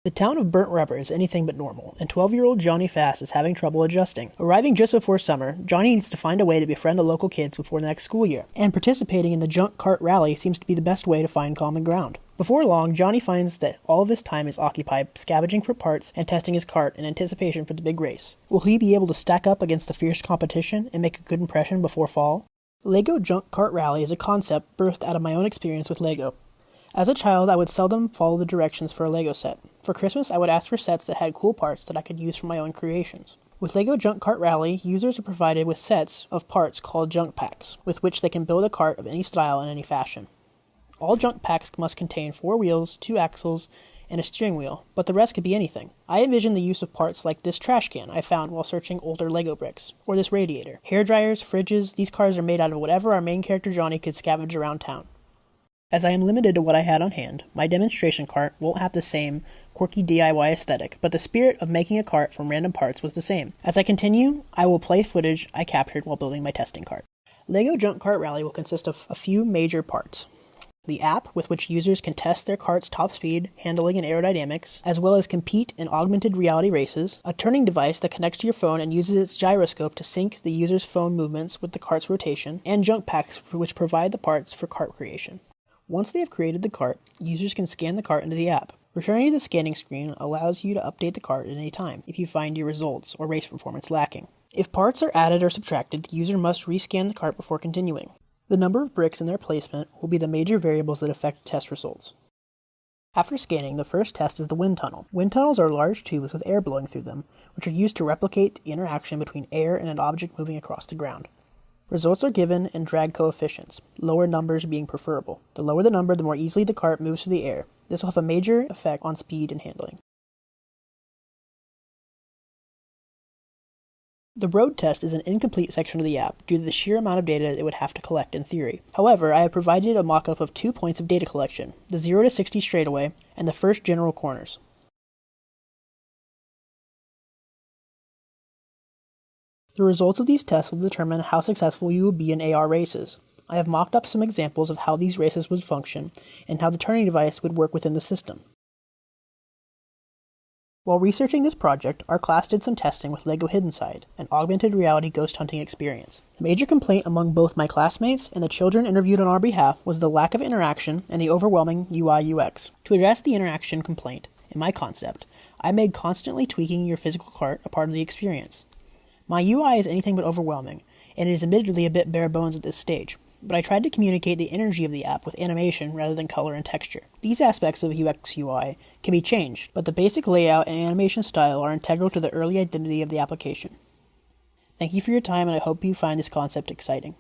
The town of Burnt Rubber is anything but normal, and 12-year-old Johnny Fast is having trouble adjusting. Arriving just before summer, Johnny needs to find a way to befriend the local kids before the next school year, and participating in the junk cart rally seems to be the best way to find common ground. Before long, Johnny finds that all of his time is occupied scavenging for parts and testing his cart in anticipation for the big race. Will he be able to stack up against the fierce competition and make a good impression before fall? Lego Junk Cart Rally is a concept birthed out of my own experience with Lego. As a child, I would seldom follow the directions for a Lego set. For Christmas, I would ask for sets that had cool parts that I could use for my own creations. With Lego Junk Cart Rally, users are provided with sets of parts called junk packs, with which they can build a cart of any style in any fashion. All junk packs must contain 4 wheels, 2 axles, and a steering wheel, but the rest could be anything. I envision the use of parts like this trash can I found while searching older Lego bricks, or this radiator. Hair dryers, fridges, these cars are made out of whatever our main character Johnny could scavenge around town. As I am limited to what I had on hand, my demonstration cart won't have the same quirky DIY aesthetic, but the spirit of making a cart from random parts was the same. As I continue, I will play footage I captured while building my testing cart. Lego Junk Cart Rally will consist of a few major parts. The app, with which users can test their cart's top speed, handling, and aerodynamics, as well as compete in augmented reality races, a turning device that connects to your phone and uses its gyroscope to sync the user's phone movements with the cart's rotation, and junk packs which provide the parts for cart creation. Once they have created the cart, users can scan the cart into the app. Returning to the scanning screen allows you to update the cart at any time if you find your results or race performance lacking. If parts are added or subtracted, the user must rescan the cart before continuing. The number of bricks and their placement will be the major variables that affect test results. After scanning, the first test is the wind tunnel. Wind tunnels are large tubes with air blowing through them, which are used to replicate the interaction between air and an object moving across the ground. Results are given in drag coefficients, lower numbers being preferable. The lower the number, the more easily the cart moves through the air. This will have a major effect on speed and handling. The road test is an incomplete section of the app due to the sheer amount of data it would have to collect in theory. However, I have provided a mock-up of 2 points of data collection, the 0 to 60 straightaway and the first general corners. The results of these tests will determine how successful you will be in AR races. I have mocked up some examples of how these races would function and how the turning device would work within the system. While researching this project, our class did some testing with LEGO Hidden Side, an augmented reality ghost hunting experience. The major complaint among both my classmates and the children interviewed on our behalf was the lack of interaction and the overwhelming UI/UX. To address the interaction complaint, in my concept, I made constantly tweaking your physical cart a part of the experience. My UI is anything but overwhelming, and it is admittedly a bit bare bones at this stage, but I tried to communicate the energy of the app with animation rather than color and texture. These aspects of UX/UI can be changed, but the basic layout and animation style are integral to the early identity of the application. Thank you for your time, and I hope you find this concept exciting.